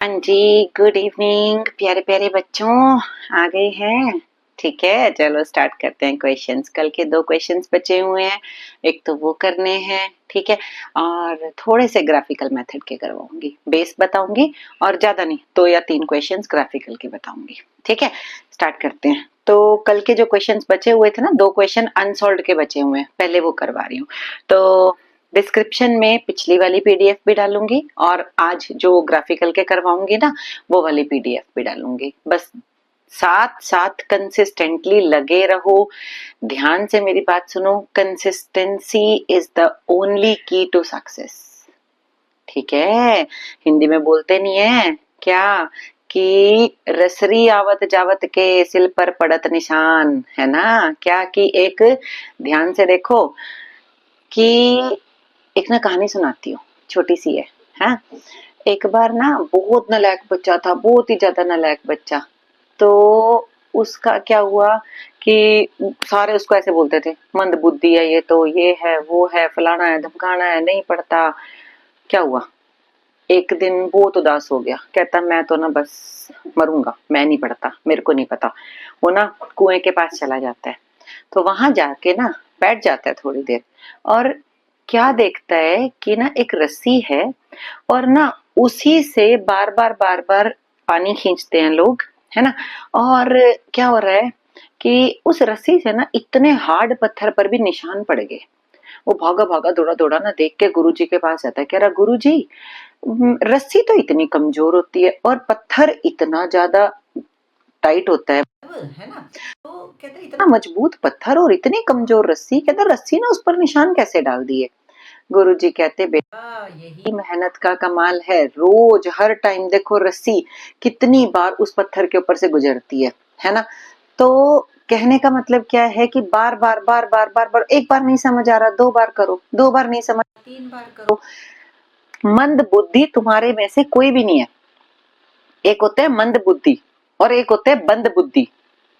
हाँ जी, good evening प्यारे प्यारे बच्चों। आ गए हैं। ठीक है, चलो स्टार्ट करते हैं क्वेश्चंस। कल के 2 क्वेश्चंस बचे हुए हैं, एक तो वो करने हैं। ठीक है, और थोड़े से ग्राफिकल मेथड के करवाऊंगी, बेस बताऊंगी और ज्यादा नहीं, 2 या 3 क्वेश्चंस ग्राफिकल के बताऊंगी। ठीक है, स्टार्ट करते हैं। तो कल के जो क्वेश्चंस बचे हुए थे ना, 2 क्वेश्चन अनसॉल्व्ड के बचे हुए हैं, पहले वो करवा रही हूँ। तो डिस्क्रिप्शन में पिछली वाली पीडीएफ भी डालूंगी और आज जो ग्राफिकल के करवाऊंगी ना, वो वाली पीडीएफ भी डालूंगी। बस साथ साथ कंसिस्टेंटली लगे रहो, ध्यान से मेरी बात सुनो। कंसिस्टेंसी इज द ओनली की टू सक्सेस। ठीक है, हिंदी में बोलते नहीं है क्या कि रसरी आवत जावत के सिल पर पड़त निशान, है ना? क्या कि एक, ध्यान से देखो कि एक ना कहानी सुनाती हूँ, छोटी सी है। हाँ, एक बार ना बहुत नालायक बच्चा था, बहुत ही ज्यादा नालायक बच्चा। तो उसका क्या हुआ कि सारे उसको ऐसे बोलते थे, मंद बुद्धि है ये, तो ये है वो है, फलाना है धमकाना है, नहीं पढ़ता। क्या हुआ, एक दिन बहुत उदास हो गया, कहता मैं तो ना बस मरूंगा, मैं नहीं पढ़ता, मेरे को नहीं पता। वो ना कुएं के पास चला जाता है, तो वहां जाके ना बैठ जाता है थोड़ी देर, और क्या देखता है कि ना एक रस्सी है, और ना उसी से बार बार पानी खींचते हैं लोग, है ना? और क्या हो रहा है कि उस रस्सी से ना इतने हार्ड पत्थर पर भी निशान पड़ गए। वो भागा भागा दौड़ा दौड़ा ना देख के गुरुजी के पास जाता है, कह रहा गुरुजी, रस्सी तो इतनी कमजोर होती है और पत्थर इतना ज्यादा टाइट होता है ना? तो कहते इतना मजबूत पत्थर और इतनी कमजोर रस्सी, कहते रस्सी ने उस पर निशान कैसे डाल दिए? गुरुजी कहते बेटा यही मेहनत का कमाल है, रोज हर टाइम देखो रस्सी कितनी बार उस पत्थर के ऊपर से गुजरती है ना? तो कहने का मतलब क्या है कि बार बार एक बार नहीं समझ आ रहा, 2 बार करो, 2 बार नहीं समझ 3 बार करो। मंद बुद्धि तुम्हारे में से कोई भी नहीं है। एक होता है मंद बुद्धि और एक होता है बंद बुद्धि।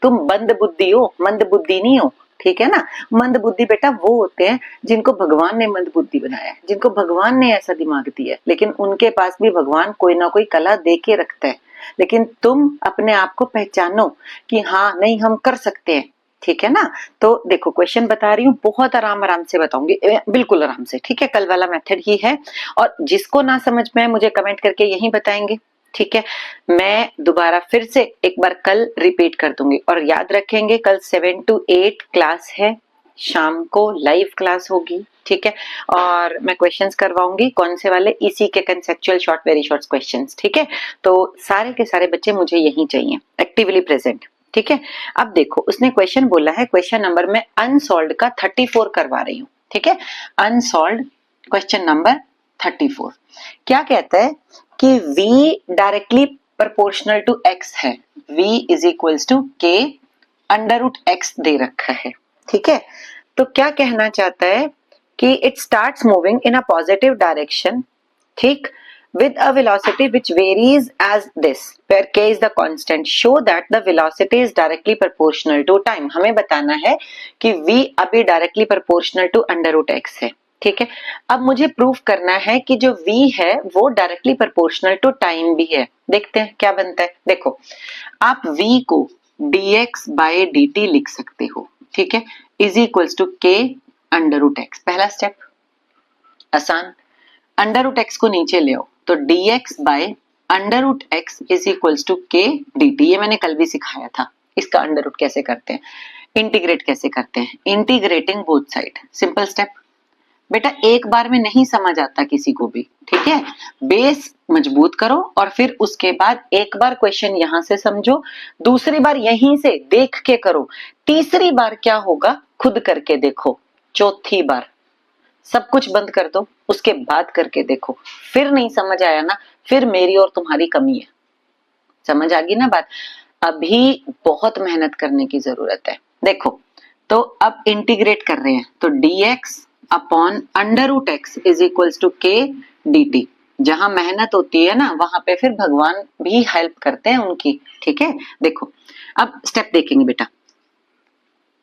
तुम बंद बुद्धि हो, मंद बुद्धि नहीं हो। ठीक है ना? मंद बुद्धि बेटा वो होते हैं जिनको भगवान ने मंद बुद्धि बनाया है, जिनको भगवान ने ऐसा दिमाग दिया है, लेकिन उनके पास भी भगवान कोई ना कोई कला दे के रखता है। लेकिन तुम अपने आप को पहचानो कि हाँ नहीं हम कर सकते हैं। ठीक है ना? तो देखो क्वेश्चन बता रही हूँ, बहुत आराम आराम से बताऊंगी, बिल्कुल आराम से। ठीक है, कल वाला मेथड ही है, और जिसको ना समझ में मुझे कमेंट करके यही बताएंगे। ठीक है, मैं दोबारा फिर से एक बार कल रिपीट कर दूंगी, और याद रखेंगे कल 7 to 8 क्लास है, शाम को लाइव क्लास होगी। ठीक है, और मैं क्वेश्चंस करवाऊंगी, कौन से वाले? इसी के conceptual short very short questions. ठीक है, तो सारे के सारे बच्चे मुझे यही चाहिए, एक्टिवली प्रेजेंट। ठीक है, अब देखो उसने क्वेश्चन बोला है, क्वेश्चन नंबर में अनसॉल्व का 34 करवा रही हूँ। ठीक है, अनसॉल्व क्वेश्चन नंबर 34 क्या कहता है कि v directly proportional to x है, v is equals to k under root x दे रखा है। ठीक है, तो क्या कहना चाहता है कि it starts moving in a positive direction, ठीक, with a velocity which varies as this where k is the constant, show that the velocity is directly proportional to time। हमें बताना है कि v अभी directly proportional to under root x है। ठीक है, अब मुझे प्रूफ करना है कि जो v है वो डायरेक्टली प्रोपोर्शनल टू टाइम भी है। देखते हैं क्या बनता है। देखो आप v को dx बाय dt लिख सकते हो। ठीक है, is equals to k under root x, पहला स्टेप आसान। अंडर रूट एक्स को नीचे ले आओ तो dx by under root x is equals to k dt, ये मैंने कल भी सिखाया था। इसका अंडर रूट कैसे करते हैं, इंटीग्रेट कैसे करते हैं, integrating both side, simple step. बेटा एक बार में नहीं समझ आता किसी को भी। ठीक है, बेस मजबूत करो और फिर उसके बाद एक बार क्वेश्चन यहां से समझो, दूसरी बार यहीं से देख के करो, तीसरी बार क्या होगा खुद करके देखो, चौथी बार सब कुछ बंद कर दो, उसके बाद करके देखो। फिर नहीं समझ आया ना, फिर मेरी और तुम्हारी कमी है। समझ आ गई ना बात? अभी बहुत मेहनत करने की जरूरत है। देखो तो अब इंटीग्रेट कर रहे हैं, तो dx upon under root x is equals to k dt। जहां मेहनत होती है ना वहां पे फिर भगवान भी हेल्प करते हैं उनकी। ठीक है, देखो अब स्टेप देखेंगे बेटा।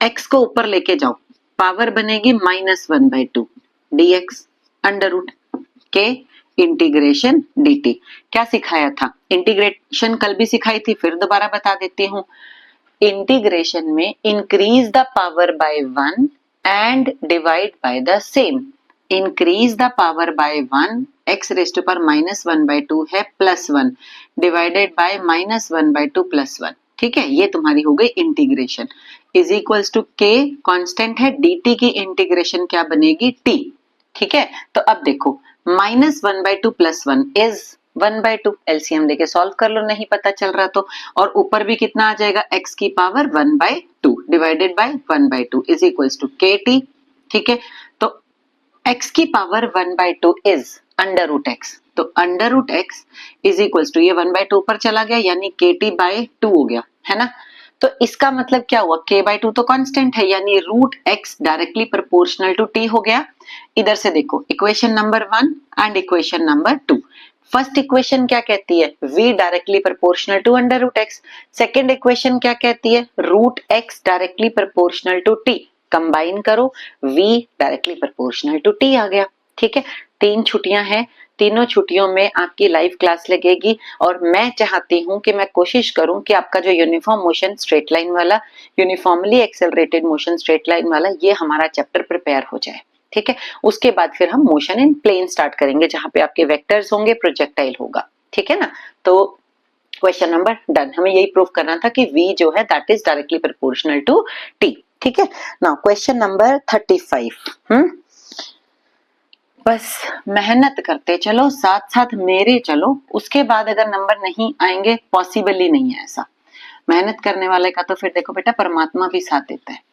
x को ऊपर लेके जाओ, पावर बनेगी -1/2 dx under root k integration dt। क्या सिखाया था? इंटीग्रेशन कल भी सिखाई थी, फिर दोबारा बता देती हूँ। इंटीग्रेशन में increase the power by 1 and divide by the same. Increase the power by 1, x raise to power -1/2 है +1 डिवाइडेड बाय -1/2 +1। ठीक है, ये तुम्हारी हो गई integration. Is equals to k constant है, dt की इंटीग्रेशन क्या बनेगी? t। ठीक है, तो अब देखो -1/2 +1 इज 1/2, एलसीएम लेके सॉल्व कर लो, नहीं पता चल रहा तो। और ऊपर भी कितना आ जाएगा? x की power 1/2 divided by 1/2 is equals to kt। ठीक है, तो x की पावर 1/2 इज √x, तो √x इज इक्वल्स टू ये 1/2 ऊपर चला गया यानी kt/2 हो गया, है ना। तो इसका मतलब क्या हुआ? k/2 तो कांस्टेंट है यानी √x directly proportional to t हो गया। इधर से देखो equation number 1 and equation number 2। First equation क्या कहती है? v directly proportional to √x। Second equation क्या कहती है? √x directly proportional to t। Combine करो, v directly proportional to t आ गया। ठीक है, 3 छुट्टियां हैं, तीनों छुट्टियों में आपकी लाइव क्लास लगेगी और मैं चाहती हूं कि मैं कोशिश करूं कि आपका जो यूनिफॉर्म मोशन स्ट्रेट लाइन वाला, uniformly accelerated motion straight line वाला, ये हमारा चैप्टर प्रिपेयर हो जाए। ठीक है, उसके बाद फिर हम मोशन इन प्लेन स्टार्ट करेंगे जहां पे आपके वेक्टर्स होंगे, प्रोजेक्टाइल होगा। ठीक है ना, तो क्वेश्चन नंबर डन। हमें यही प्रूव करना था कि v जो है that is directly proportional to t। ठीक है, नाउ क्वेश्चन नंबर 35। बस मेहनत करते चलो, साथ साथ मेरे चलो, उसके बाद अगर नंबर नहीं आएंगे पॉसिबल ही नहीं है ऐसा। मेहनत करने वाले का तो फिर देखो बेटा परमात्मा भी साथ देता है।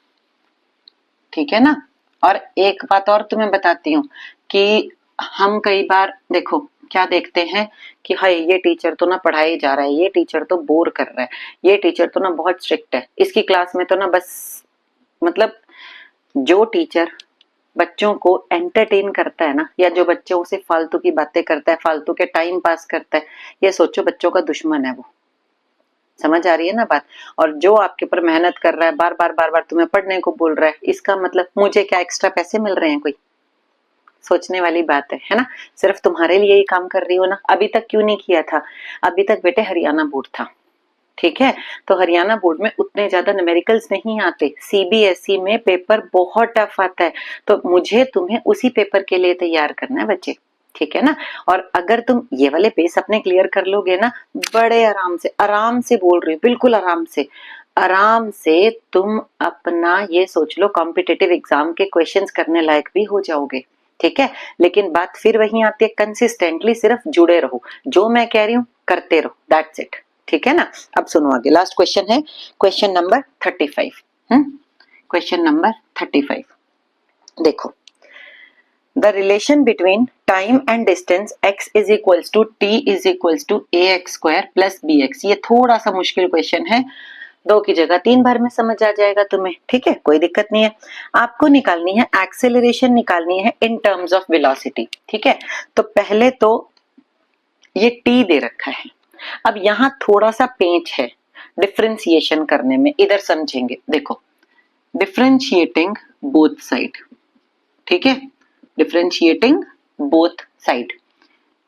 ठीक है ना। और एक बात और तुम्हें बताती हूँ कि हम कई बार देखो क्या देखते हैं कि हाय ये टीचर तो ना पढ़ाई जा रहा है, ये टीचर तो बोर कर रहा है, ये टीचर तो ना बहुत स्ट्रिक्ट है, इसकी क्लास में तो ना बस मतलब जो टीचर बच्चों को एंटरटेन करता है ना, या जो बच्चों से फालतू की बातें करता है, फालतू के टाइम पास करता है, ये सोचो बच्चों का दुश्मन है वो। समझ आ रही है ना बात। और जो आपके ऊपर मेहनत कर रहा है, बार बार तुम्हें पढ़ने को बोल रहा है, इसका मतलब मुझे क्या एक्स्ट्रा पैसे मिल रहे हैं? कोई सोचने वाली बात है ना। सिर्फ तुम्हारे लिए ही काम कर रही हो ना। अभी तक क्यों नहीं किया था? अभी तक बेटे हरियाणा बोर्ड था। ठीक है, तो हरियाणा बोर्ड में उतने ज्यादा न्यूमेरिकल्स नहीं आते, सीबीएसई में पेपर बहुत टफ आता है, तो मुझे तुम्हें उसी पेपर के लिए तैयार करना है बच्चे। ठीक है ना। और अगर तुम ये वाले बेस अपने क्लियर कर लोगे ना, बड़े आराम से बोल रही हूँ, बिल्कुल आराम से तुम अपना ये सोच लो कॉम्पिटिटिव एग्जाम के क्वेश्चंस करने लायक भी हो जाओगे। ठीक है, लेकिन बात फिर वही आती है, कंसिस्टेंटली सिर्फ जुड़े रहो, जो मैं कह रही हूँ करते रहो, दैट्स इट। ठीक है ना। अब सुनो आगे, लास्ट क्वेश्चन है क्वेश्चन नंबर 35। क्वेश्चन नंबर 35 देखो, the relation between time and distance x is equals to t is equals to ax² plus bx। ये थोड़ा सा मुश्किल क्वेश्चन है, 2 की जगह 3 बार में समझ आ जाएगा तुम्हें। ठीक है, कोई दिक्कत नहीं है। आपको निकालनी है एक्सेलरेशन, निकालनी है इन टर्म्स ऑफ वेलोसिटी। ठीक है, तो पहले तो ये t दे रखा है, अब यहां थोड़ा सा पेंच है डिफरेंशिएशन करने में, इधर समझेंगे। देखो डिफरेंशिएटिंग बोथ साइड, ठीक है, डिफरेंशिएटिंग बोथ साइड।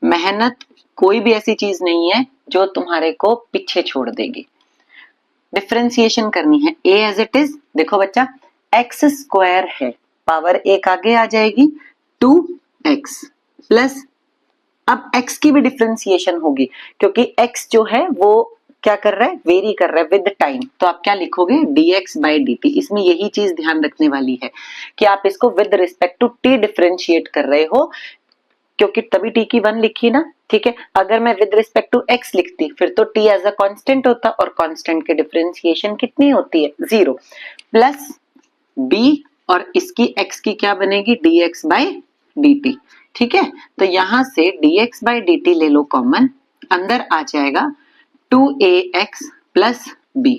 मेहनत कोई भी ऐसी चीज नहीं है जो तुम्हारे को पीछे छोड़ देगी। डिफरेंशिएशन करनी है a एज इट इज। देखो बच्चा x² है, पावर एक आगे आ जाएगी 2x प्लस, अब x की भी डिफरेंशिएशन होगी क्योंकि x जो है वो क्या कर रहा है, वेरी कर रहा है विद टाइम, तो आप क्या लिखोगे dx/dt। इसमें यही चीज ध्यान रखने वाली है कि आप इसको with respect to t differentiate कर रहे हो, क्योंकि तभी t की 1 लिखी ना। ठीक है, अगर मैं विद रिस्पेक्ट टू x लिखती फिर तो t एज अ कांस्टेंट होता, और कांस्टेंट की डिफरेंशिएशन कितनी होती है 0 प्लस b, और इसकी x की क्या बनेगी dx/dt। ठीक है, तो यहां से dx/dt ले लो कॉमन, अंदर आ जाएगा 2ax प्लस b,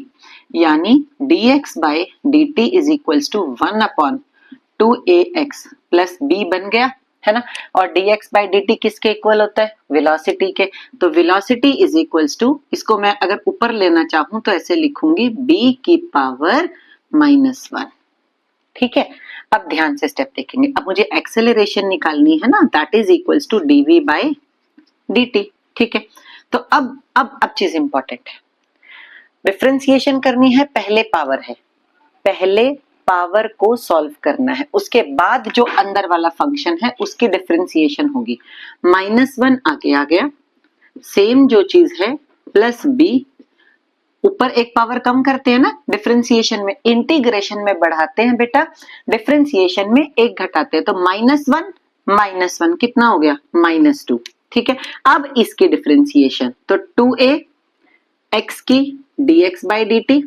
यानी dx/dt is equals to 1/2ax plus b बन गया, है ना। और dx/dt किसके इक्वल होता है, वेलोसिटी के, तो वेलोसिटी इज इक्वल्स टू, इसको मैं अगर ऊपर लेना चाहूं तो ऐसे लिखूंगी b की पावर -1। ठीक है, अब ध्यान से स्टेप देखेंगे। अब मुझे एक्सेलरेशन निकालनी है ना, that is equals to dv/dt। dt। ठीक है, तो अब चीज इंपॉर्टेंट है, डिफरेंशिएशन करनी है, पहले पावर है, पहले पावर को सॉल्व करना है, उसके बाद जो अंदर वाला फंक्शन है उसकी डिफरेंशिएशन होगी। -1 आगे आ गया, सेम जो चीज है प्लस बी, ऊपर एक पावर कम करते हैं ना डिफरेंशिएशन में, इंटीग्रेशन में बढ़ाते हैं बेटा, डिफरेंशिएशन में एक घटाते हैं, तो -1 कितना हो गया -2। ठीक है, अब इसकी डिफरेंशिएशन तो 2a x की dx by dt,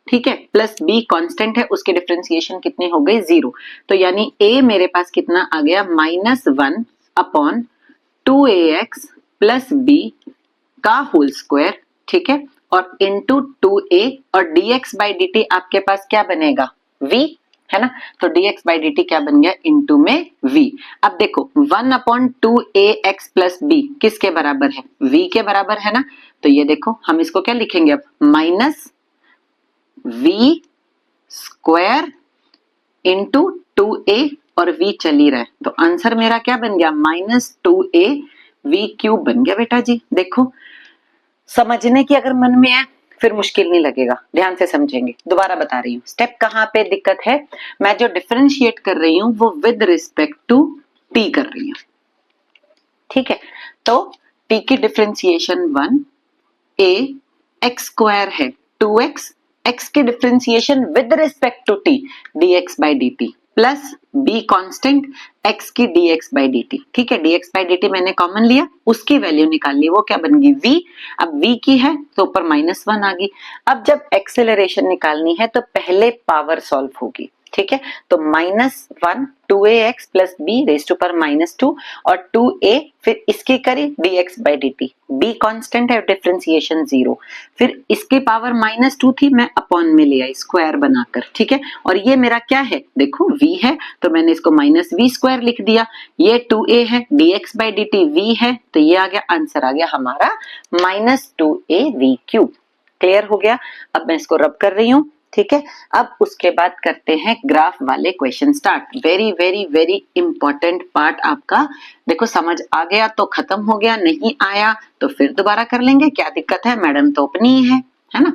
ठीक है, प्लस b कांस्टेंट है, उसकी डिफरेंशिएशन कितनी हो गई 0, तो यानी a मेरे पास कितना आ गया -1 अपॉन 2ax प्लस b का होल स्क्वायर। ठीक है, और इंटू 2a और dx by dt आपके पास क्या बनेगा v, है ना, तो dx by dt क्या बन गया इंटू में v। अब देखो 1 अपॉन 2ax प्लस b किसके बराबर है, v के बराबर है ना, तो ये देखो हम इसको क्या लिखेंगे अब, minus v square into 2a और v चल ही रहा है, तो आंसर मेरा क्या बन गया -2a v क्यूब बन गया बेटा जी। देखो समझने की अगर मन में है फिर मुश्किल नहीं लगेगा, ध्यान से समझेंगे। दोबारा बता रही हूँ, स्टेप कहाँ पे दिक्कत है, मैं जो डिफरेंशिएट कर रही हूँ वो विद रिस्पेक्ट टू t कर रही हूँ। ठीक है, तो t की डिफरेंशिएशन 1, a x स्क्वायर है 2x, x की differentiation with respect to t dx by dt plus b constant x की dx by dt। ठीक है, dx by dt मैंने कॉमन लिया, उसकी वैल्यू निकाल ली, वो क्या बन गई v। अब v की है तो ऊपर -1 आ गई। अब जब एक्सेलरेशन निकालनी है तो पहले पावर सॉल्व होगी। ठीक है, तो -1 2ax plus b raise to पर -2 और 2a, फिर इसकी करी dx by dt, b constant है, डिफरेंशिएशन 0, फिर इसकी पावर -2 थी, मैं अपॉन में ले आई स्क्वायर बनाकर। ठीक है, और ये मेरा क्या है देखो v है, तो मैंने इसको -v स्क्वायर लिख दिया, ये 2a है, dx by dt v है, तो ये आ गया, आंसर आ गया हमारा -2a v क्यूब। क्लियर हो गया, अब मैं इसको रब कर रही हूँ। ठीक है, अब उसके बाद करते हैं ग्राफ वाले question start. Very very very important part आपका, देखो समझ आ गया तो खत्म हो गया, नहीं आया तो फिर दोबारा कर लेंगे, क्या दिक्कत है, मैडम तो अपनी ही है ना,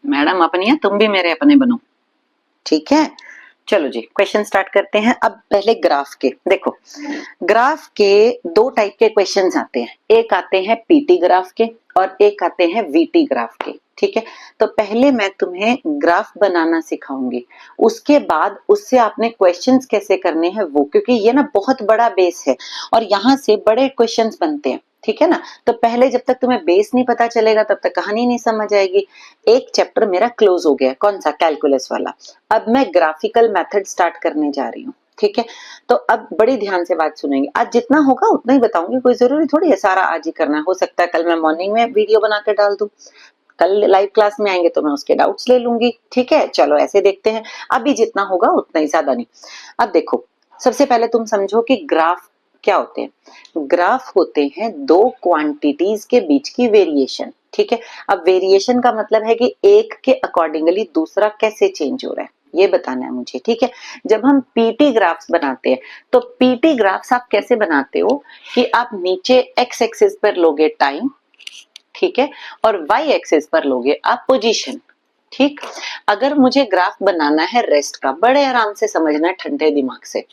मैडम अपनी है, तुम भी मेरे अपने बनो। ठीक है, चलो जी क्वेश्चन स्टार्ट करते हैं। अब पहले ग्राफ के देखो, ग्राफ के दो टाइप के क्वेश्चंस आते हैं, एक आते हैं पीटी ग्राफ के और एक आते हैं वीटी ग्राफ के। ठीक है, तो पहले मैं तुम्हें ग्राफ बनाना सिखाऊंगी, उसके बाद उससे आपने क्वेश्चंस कैसे करने हैं वो, क्योंकि ये ना बहुत बड़ा बेस है और यहाँ से बड़े क्वेश्चंस बनते हैं। ठीक है ना, तो पहले जब तक तुम्हें बेस नहीं पता चलेगा तब तक कहानी नहीं समझ आएगी। एक चैप्टर मेरा क्लोज हो गया, कौन सा, कैलकुलस वाला। अब मैं ग्राफिकल मेथड स्टार्ट करने जा रही हूँ। ठीक है, तो अब बड़ी ध्यान से बात सुनेंगे, आज जितना होगा उतना ही बताऊंगी, कोई जरूरी थोड़ी है सारा आज ही करना, हो सकता है कल मैं मॉर्निंग में वीडियो बना के डाल दूं, कल लाइव क्लास में आएंगे तो मैं उसके डाउट्स ले लूंगी। ठीक है, चलो ऐसे देखते हैं, अभी जितना होगा उतना ही, ज्यादा नहीं। अब देखो, सबसे पहले तुम समझो कि ग्राफ क्या होते हैं। ग्राफ होते हैं दो क्वांटिटीज के बीच की वेरिएशन। ठीक है, अब वेरिएशन का मतलब है कि एक के अकॉर्डिंगली दूसरा कैसे चेंज हो रहा है, ये बताना है मुझे। ठीक है, जब हम पीटी ग्राफ्स बनाते हैं तो पीटी ग्राफ्स आप कैसे बनाते हो कि आप नीचे एक्स एक्सिस पर लोगे टाइम, ठीक है, और वाई एक्सिस पर लोगे आप पोजीशन। ठीक, अगर मुझे ग्राफ बनाना है रेस्ट का, बड़े आराम से समझना है ठंडे दिमाग से,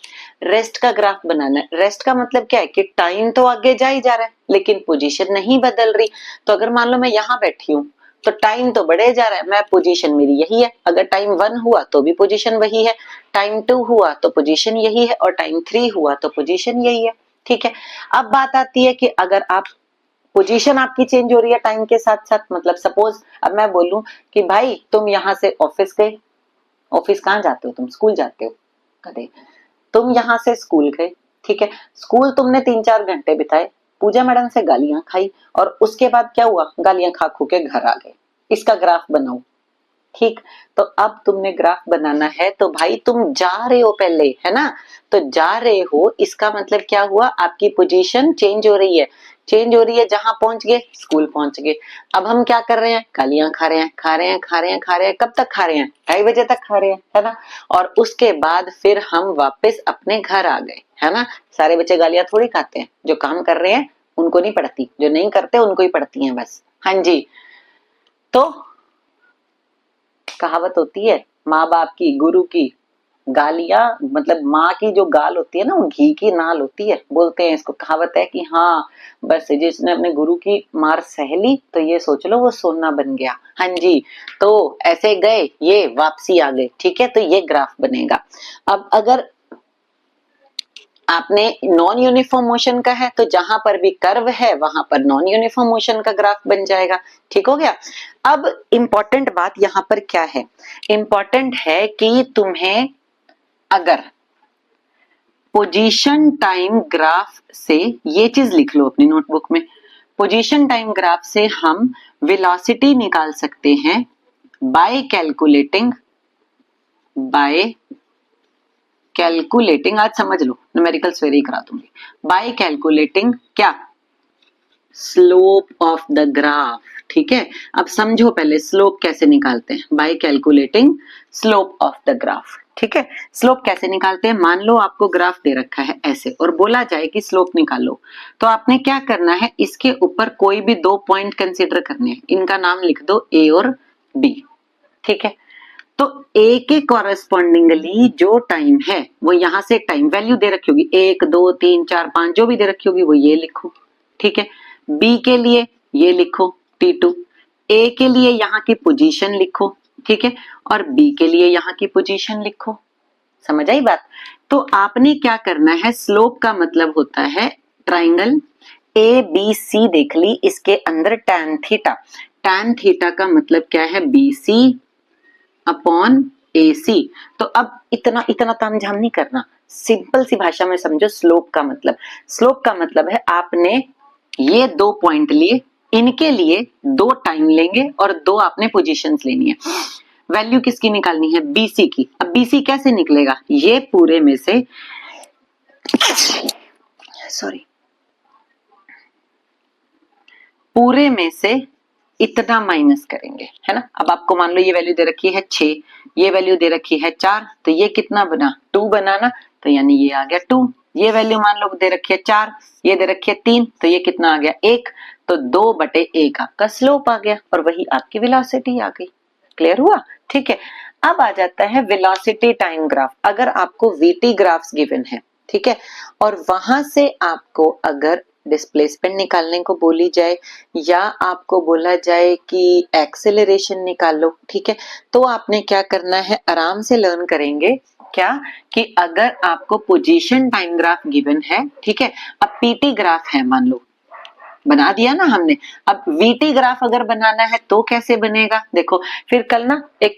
रेस्ट का ग्राफ बनाना है। रेस्ट का मतलब क्या है कि टाइम तो आगे जा ही जा रहा है लेकिन पोजीशन नहीं बदल रही। तो अगर मान लो मैं यहाँ बैठी हूँ तो टाइम तो बढ़े जा रहा है, मैं पोजीशन मेरी यही है, अगर टाइम 1 हुआ तो भी पोजीशन वही है, टाइम 2 हुआ तो पोजीशन यही है, और टाइम 3 हुआ तो पोजीशन यही है। ठीक है, अब बात आती है कि अगर आप पोजीशन आपकी चेंज हो रही है टाइम के साथ साथ, मतलब सपोज अब मैं बोलूं कि भाई तुम यहाँ से ऑफिस गए, ऑफिस कहाँ जाते हो तुम, स्कूल जाते हो कदे, तुम यहाँ से स्कूल गए। ठीक है, स्कूल तुमने 3-4 घंटे बिताए, पूजा मैडम से गालियां खाई, और उसके बाद क्या हुआ, गालियां खा खू के घर आ गए, इसका ग्राफ बनाओ। ठीक, तो अब तुमने ग्राफ बनाना है तो भाई तुम जा रहे हो पहले, है ना, तो जा रहे हो इसका मतलब क्या हुआ, आपकी पोजीशन चेंज हो रही है। चेंज हो रही है, जहां पहुंच गए स्कूल पहुंच गए। अब हम क्या कर रहे हैं, गालियां खा रहे हैं, खा रहे हैं, खा रहे हैं, खा रहे हैं। कब तक खा रहे हैं, 2:30 तक खा रहे हैं, है ना। और उसके बाद फिर हम वापस अपने घर आ गए, है ना। सारे बच्चे गालियां थोड़ी खाते हैं, जो काम कर रहे हैं उनको नहीं पड़ती, जो नहीं करते उनको ही पड़ती हैं बस। हाँ जी, तो कहावत होती है माँ बाप की, गुरु की गालियां, मतलब माँ की जो गाल होती है ना, वो घी की नाल होती है, बोलते हैं इसको। कहावत है कि हाँ बस जिसने अपने गुरु की मार सह ली तो ये सोच लो वो सोना बन गया। हाँ जी, तो ऐसे गए, ये वापसी आ गए, ठीक है। तो ये ग्राफ बनेगा। अब अगर आपने नॉन यूनिफॉर्म मोशन का है तो जहां पर भी कर्व है वहां पर नॉन यूनिफॉर्म मोशन का ग्राफ बन जाएगा। ठीक हो गया। अब इंपॉर्टेंट बात यहां पर क्या है, इंपॉर्टेंट है कि तुम्हें अगर पोजीशन टाइम ग्राफ से, ये चीज लिख लो अपनी नोटबुक में, पोजीशन टाइम ग्राफ से हम वेलोसिटी निकाल सकते हैं बाय कैलकुलेटिंग, आज समझ लो, न्यूमेरिकल्स वेरी करा दूंगी। बाय कैलकुलेटिंग क्या, स्लोप ऑफ द ग्राफ। ठीक है, अब समझो पहले स्लोप कैसे निकालते हैं, bye calculating slope of the graph. ठीक है, स्लोप कैसे निकालते हैं, मान लो आपको ग्राफ दे रखा है ऐसे और बोला जाए कि स्लोप निकालो, तो आपने क्या करना है, इसके ऊपर कोई भी 2 पॉइंट कंसीडर करने हैं, इनका नाम लिख दो ए और बी। ठीक है, तो ए के कॉरेस्पॉन्डिंगली जो टाइम है वो यहां से टाइम वैल्यू दे रखी होगी, 1 2 3 4 5 जो भी दे रखी होगी वो ये लिखो। ठीक है, बी के लिए ये लिखो T2, ए के लिए यहाँ की पोजीशन लिखो। ठीक है, और बी के लिए यहाँ की पोजीशन लिखो। समझ आई बात। तो आपने क्या करना है, स्लोप का मतलब होता है ट्राइंगल ए बी सी देख ली, इसके अंदर tan थीटा, tan थीटा का मतलब क्या है, BC अपॉन AC। तो अब इतना इतना तामझाम नहीं करना, सिंपल सी भाषा में समझो। स्लोप का मतलब है आपने ये 2 पॉइंट लिए, इनके लिए 2 टाइम लेंगे और 2 आपने पोजीशंस लेनी है। वैल्यू किसकी निकालनी है, BC की। अब BC कैसे निकलेगा, ये पूरे में से इतना माइनस करेंगे, है ना। अब आपको मान लो ये वैल्यू दे रखी है 6, ये वैल्यू दे रखी है 4, तो ये कितना बना, 2 बना ना, तो यानी ये आ गया 2। ये वैल्यू मान लो दे रखी है 4, ये दे रखी है 3, तो ये कितना आ गया 1, तो 2/1 आपका स्लोप आ गया और वही आपकी वेलोसिटी आ गई। क्लियर हुआ। ठीक है, अब आ जाता है वेलोसिटी टाइम ग्राफ। अगर आपको VT ग्राफ्स गिवन है, ठीक है, और वहां से आपको अगर डिस्प्लेसमेंट निकालने को बोली जाए या आपको बोला जाए कि एक्सेलरेशन निकालो, ठीक है, तो आपने क्या करना है, आराम से लर्न करेंगे क्या, कि अगर आपको पोजीशन टाइम ग्राफ गिवन है, ठीक है, अब PT ग्राफ है मान लो, बना दिया ना हमने। अब VT ग्राफ अगर बनाना है तो कैसे बनेगा, देखो फिर कल ना एक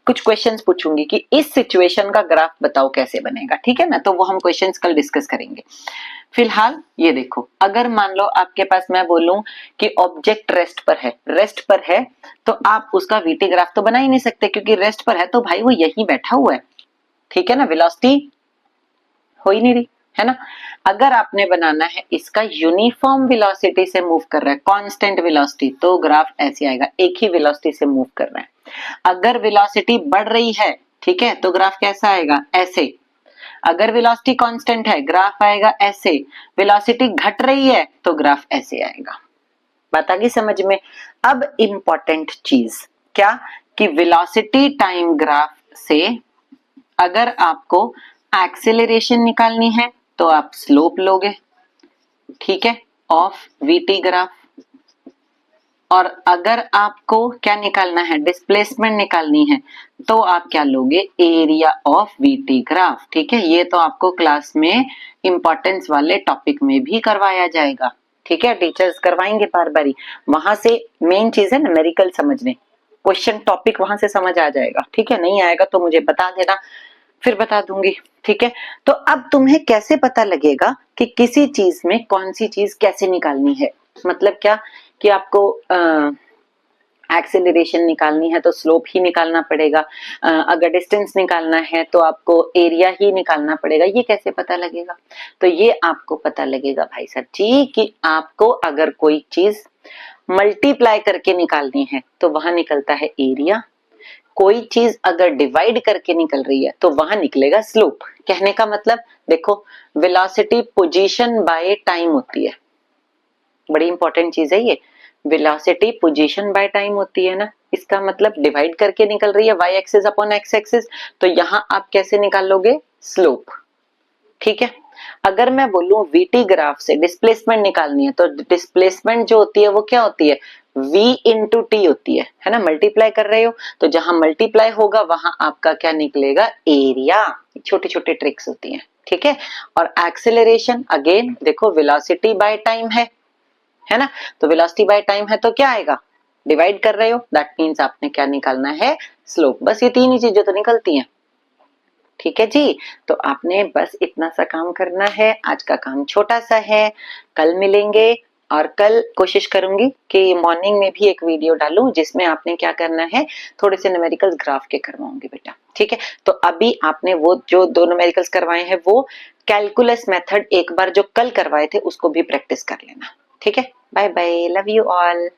कुछ क्वेश्चंस पूछूंगी कि इस सिचुएशन का ग्राफ बताओ कैसे बनेगा, ठीक है ना, तो वो हम क्वेश्चंस कल डिस्कस करेंगे। फिलहाल ये देखो, अगर मान लो आपके पास मैं बोलूं कि ऑब्जेक्ट रेस्ट पर है, तो आप उसका VT ग्राफ तो बना ही नहीं सकते, क्योंकि रेस्ट पर है तो भाई वो यहीं बैठा हुआ है, ठीक है ना, वेलोसिटी हो ही नहीं रही, है ना। अगर आपने बनाना है इसका यूनिफॉर्म वेलोसिटी से मूव कर रहा है, कांस्टेंट वेलोसिटी, तो ग्राफ ऐसे आएगा, एक ही वेलोसिटी से मूव कर रहा है। अगर वेलोसिटी बढ़ रही है, ठीक है, तो ग्राफ कैसा आएगा, ऐसे। अगर वेलोसिटी कांस्टेंट है, ग्राफ आएगा ऐसे। वेलोसिटी घट रही है तो ग्राफ ऐसे आएगा। बात आ गई समझ में। अब इंपॉर्टेंट चीज क्या, कि वेलोसिटी टाइम ग्राफ से अगर आपको एक्सेलरेशन निकालनी है तो आप स्लोप लोगे, ठीक है, ऑफ VT ग्राफ। और अगर आपको क्या निकालना है, डिस्प्लेसमेंट निकालनी है, तो आप क्या लोगे, एरिया ऑफ VT ग्राफ। ठीक है, ये तो आपको क्लास में इंपॉर्टेंस वाले टॉपिक में भी करवाया जाएगा, ठीक है, टीचर्स करवाएंगे बार बारी। वहां से मेन चीज है न्यूमेरिकल समझने, क्वेश्चन टॉपिक वहां से समझ आ जाएगा, ठीक है। नहीं आएगा तो मुझे बता देना, फिर बता दूंगी, ठीक है। तो अब तुम्हें कैसे पता लगेगा कि किसी चीज में कौन सी चीज कैसे निकालनी है, मतलब क्या कि आपको एक्सेलरेशन निकालनी है तो स्लोप ही निकालना पड़ेगा, अगर डिस्टेंस निकालना है तो आपको एरिया ही निकालना पड़ेगा। ये कैसे पता लगेगा? तो ये आपको पता लगेगा भाई साहब जी कि आपको अगर कोई चीज मल्टीप्लाई करके निकालनी है तो वहां निकलता है एरिया, कोई चीज अगर डिवाइड करके निकल रही है तो वहां निकलेगा स्लोप। कहने का मतलब देखो, वेलोसिटी पोजीशन बाय टाइम होती है, बड़ी इंपॉर्टेंट चीज है ये। वेलोसिटी पोजीशन बाय टाइम होती है ना, इसका मतलब डिवाइड करके निकल रही है Y axis upon X axis, तो यहां आप कैसे निकालोगे? स्लोप। ठीक है, अगर मैं बोलूं वीटी ग्राफ से डिस्प्लेसमेंट निकालनी है तो डिस्प्लेसमेंट जो होती है वो क्या होती है? v इंटू टी होती है ना, मल्टीप्लाई कर रहे हो तो जहां मल्टीप्लाई होगा वहां आपका क्या निकलेगा? एरिया। छोटी छोटी ट्रिक्स होती हैं, ठीक है। और एक्सेलरेशन अगेन देखो, वेलोसिटी बाय टाइम है ना, तो वेलोसिटी बाय टाइम है तो क्या आएगा? डिवाइड कर रहे हो, दैट मीन्स आपने क्या निकालना है? स्लोप। बस ये तीन ही चीजें तो निकलती हैं, ठीक है जी। तो आपने बस इतना सा काम करना है, आज का काम छोटा सा है, कल मिलेंगे। और कल कोशिश करूंगी कि मॉर्निंग में भी एक वीडियो डालूं जिसमें आपने क्या करना है, थोड़े से न्यूमेरिकल्स ग्राफ के करवाऊंगी बेटा, ठीक है। तो अभी आपने वो जो दो न्यूमेरिकल्स करवाए हैं वो कैलकुलस मेथड एक बार जो कल करवाए थे उसको भी प्रैक्टिस कर लेना, ठीक है। Bye bye, love you all.